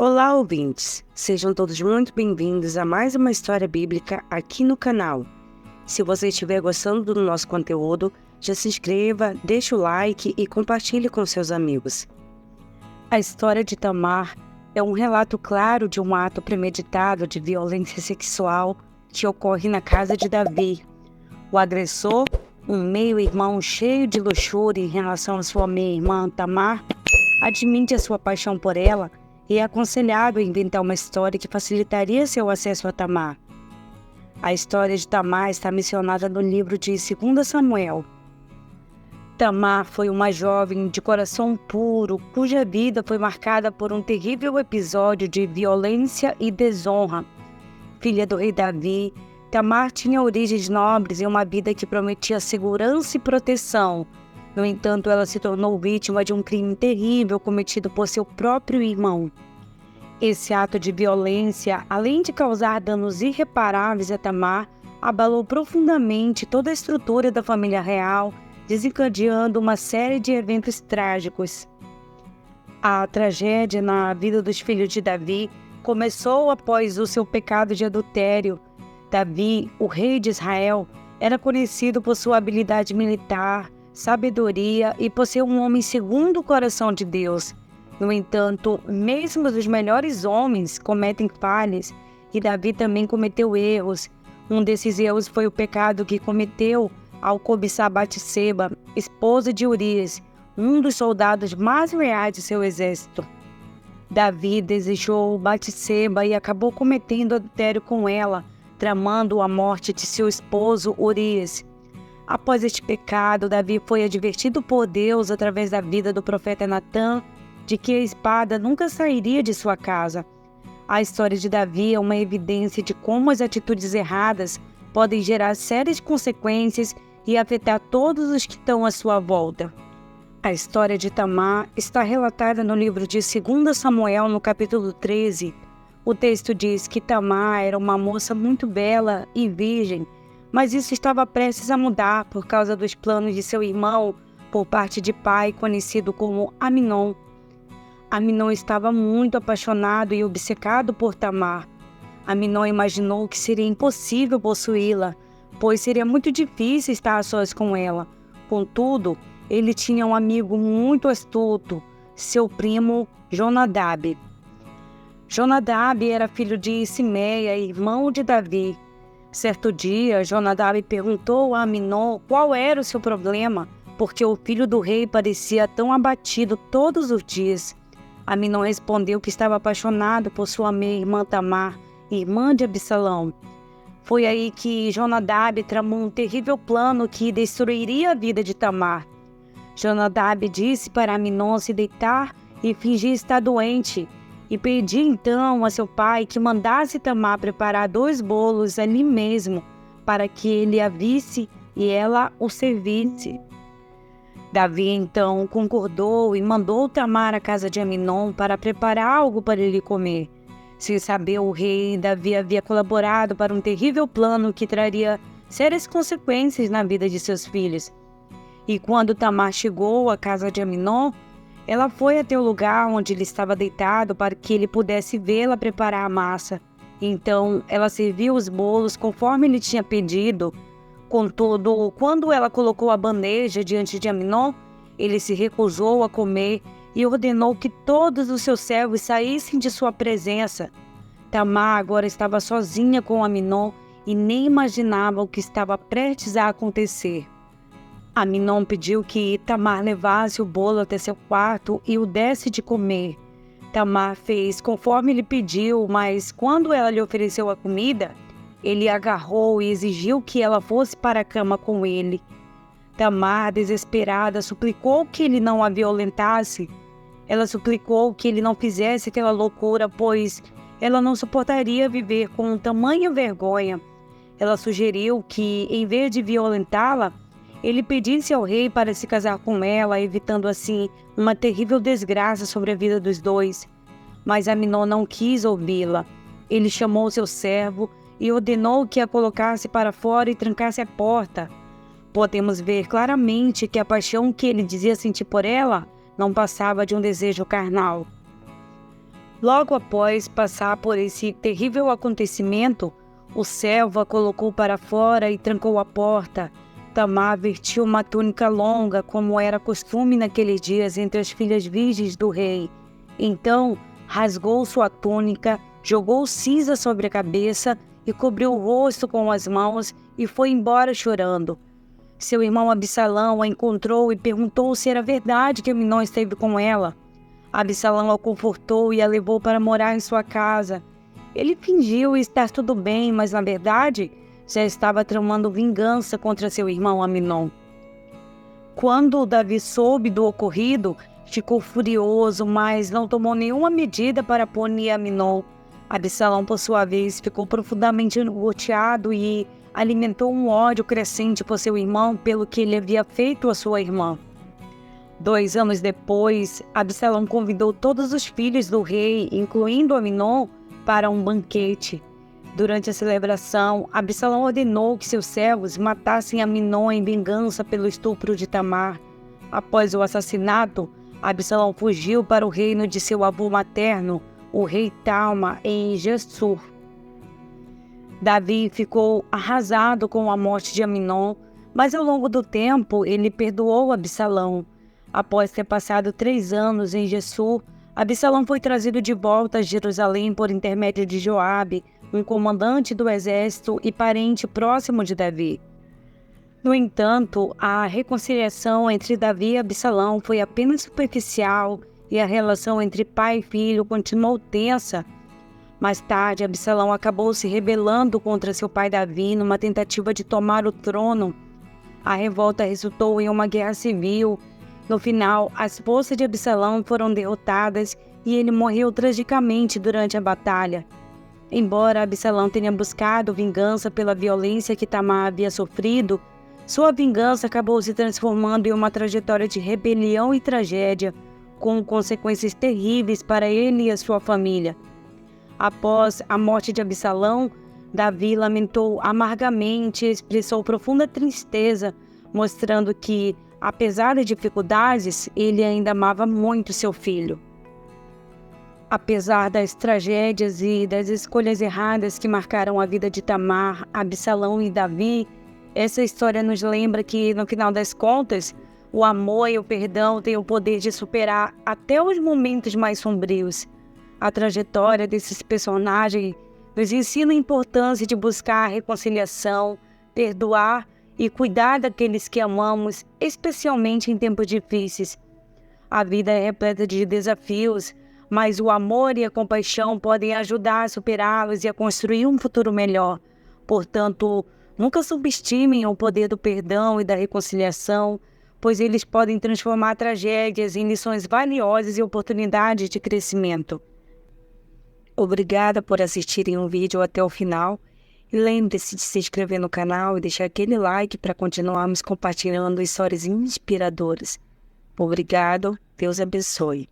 Olá, ouvintes! Sejam todos muito bem-vindos a mais uma história bíblica aqui no canal. Se você estiver gostando do nosso conteúdo, já se inscreva, deixe o like e compartilhe com seus amigos. A história de Tamar é um relato claro de um ato premeditado de violência sexual que ocorre na casa de Davi. O agressor, um meio-irmão cheio de luxúria em relação à sua meia-irmã Tamar, admite a sua paixão por ela e é aconselhado a inventar uma história que facilitaria seu acesso a Tamar. A história de Tamar está mencionada no livro de 2 Samuel. Tamar foi uma jovem de coração puro, cuja vida foi marcada por um terrível episódio de violência e desonra. Filha do rei Davi, Tamar tinha origens nobres e uma vida que prometia segurança e proteção. No entanto, ela se tornou vítima de um crime terrível cometido por seu próprio irmão. Esse ato de violência, além de causar danos irreparáveis a Tamar, abalou profundamente toda a estrutura da família real, desencadeando uma série de eventos trágicos. A tragédia na vida dos filhos de Davi começou após o seu pecado de adultério. Davi, o rei de Israel, era conhecido por sua habilidade militar, sabedoria e por ser um homem segundo o coração de Deus. No entanto, mesmo os melhores homens cometem falhas e Davi também cometeu erros. Um desses erros foi o pecado que cometeu ao cobiçar Batseba, esposa de Urias, um dos soldados mais leais de seu exército. Davi desejou Batseba e acabou cometendo adultério com ela, tramando a morte de seu esposo Urias. Após este pecado, Davi foi advertido por Deus através da vida do profeta Natã de que a espada nunca sairia de sua casa. A história de Davi é uma evidência de como as atitudes erradas podem gerar sérias consequências e afetar todos os que estão à sua volta. A história de Tamar está relatada no livro de 2 Samuel, no capítulo 13. O texto diz que Tamar era uma moça muito bela e virgem, mas isso estava prestes a mudar por causa dos planos de seu irmão, por parte de pai, conhecido como Aminon. Aminon estava muito apaixonado e obcecado por Tamar. Aminon imaginou que seria impossível possuí-la, pois seria muito difícil estar a sós com ela. Contudo, ele tinha um amigo muito astuto, seu primo Jonadab. Jonadab era filho de Simeia, irmão de Davi. Certo dia, Jonadab perguntou a Aminon qual era o seu problema, porque o filho do rei parecia tão abatido todos os dias. Aminon respondeu que estava apaixonado por sua meia-irmã Tamar, irmã de Absalão. Foi aí que Jonadab tramou um terrível plano que destruiria a vida de Tamar. Jonadab disse para Aminon se deitar e fingir estar doente, e pediu então a seu pai que mandasse Tamar preparar 2 bolos ali mesmo, para que ele a visse e ela o servisse. Davi então concordou e mandou Tamar à casa de Aminon para preparar algo para ele comer. Sem saber o rei, Davi havia colaborado para um terrível plano que traria sérias consequências na vida de seus filhos. E quando Tamar chegou à casa de Aminon, ela foi até o lugar onde ele estava deitado para que ele pudesse vê-la preparar a massa. Então ela serviu os bolos conforme ele tinha pedido. Contudo, quando ela colocou a bandeja diante de Aminon, ele se recusou a comer e ordenou que todos os seus servos saíssem de sua presença. Tamar agora estava sozinha com Aminon e nem imaginava o que estava prestes a acontecer. Aminon pediu que Tamar levasse o bolo até seu quarto e o desse de comer. Tamar fez conforme ele pediu, mas quando ela lhe ofereceu a comida, ele a agarrou e exigiu que ela fosse para a cama com ele. Tamar, desesperada, suplicou que ele não a violentasse. Ela suplicou que ele não fizesse aquela loucura, pois ela não suportaria viver com tamanha vergonha. Ela sugeriu que, em vez de violentá-la, ele pedisse ao rei para se casar com ela, evitando assim uma terrível desgraça sobre a vida dos dois. Mas Aminon não quis ouvi-la. Ele chamou seu servo e ordenou que a colocasse para fora e trancasse a porta. Podemos ver claramente que a paixão que ele dizia sentir por ela não passava de um desejo carnal. Logo após passar por esse terrível acontecimento, o servo a colocou para fora e trancou a porta. Tamar vestiu uma túnica longa, como era costume naqueles dias entre as filhas virgens do rei. Então, rasgou sua túnica, jogou cinza sobre a cabeça e cobriu o rosto com as mãos e foi embora chorando. Seu irmão Absalão a encontrou e perguntou se era verdade que Amnon esteve com ela. Absalão a confortou e a levou para morar em sua casa. Ele fingiu estar tudo bem, mas na verdade já estava tramando vingança contra seu irmão Amnon. Quando Davi soube do ocorrido, ficou furioso, mas não tomou nenhuma medida para punir Amnon. Absalão, por sua vez, ficou profundamente angustiado e alimentou um ódio crescente por seu irmão pelo que ele havia feito à sua irmã. 2 anos depois, Absalão convidou todos os filhos do rei, incluindo Amnon, para um banquete. Durante a celebração, Absalão ordenou que seus servos matassem Amnon em vingança pelo estupro de Tamar. Após o assassinato, Absalão fugiu para o reino de seu avô materno, o rei Talma, em Gessur. Davi ficou arrasado com a morte de Amnon, mas ao longo do tempo ele perdoou Absalão. Após ter passado 3 anos em Gessur, Absalão foi trazido de volta a Jerusalém por intermédio de Joabe, um comandante do exército e parente próximo de Davi. No entanto, a reconciliação entre Davi e Absalão foi apenas superficial e a relação entre pai e filho continuou tensa. Mais tarde, Absalão acabou se rebelando contra seu pai Davi numa tentativa de tomar o trono. A revolta resultou em uma guerra civil. No final, as forças de Absalão foram derrotadas e ele morreu tragicamente durante a batalha. Embora Absalão tenha buscado vingança pela violência que Tamar havia sofrido, sua vingança acabou se transformando em uma trajetória de rebelião e tragédia, com consequências terríveis para ele e a sua família. Após a morte de Absalão, Davi lamentou amargamente e expressou profunda tristeza, mostrando que, apesar das dificuldades, ele ainda amava muito seu filho. Apesar das tragédias e das escolhas erradas que marcaram a vida de Tamar, Absalão e Davi, essa história nos lembra que, no final das contas, o amor e o perdão têm o poder de superar até os momentos mais sombrios. A trajetória desses personagens nos ensina a importância de buscar a reconciliação, perdoar e cuidar daqueles que amamos, especialmente em tempos difíceis. A vida é repleta de desafios, mas o amor e a compaixão podem ajudar a superá-los e a construir um futuro melhor. Portanto, nunca subestimem o poder do perdão e da reconciliação, pois eles podem transformar tragédias em lições valiosas e oportunidades de crescimento. Obrigada por assistirem o vídeo até o final. E lembre-se de se inscrever no canal e deixar aquele like para continuarmos compartilhando histórias inspiradoras. Obrigado, Deus abençoe.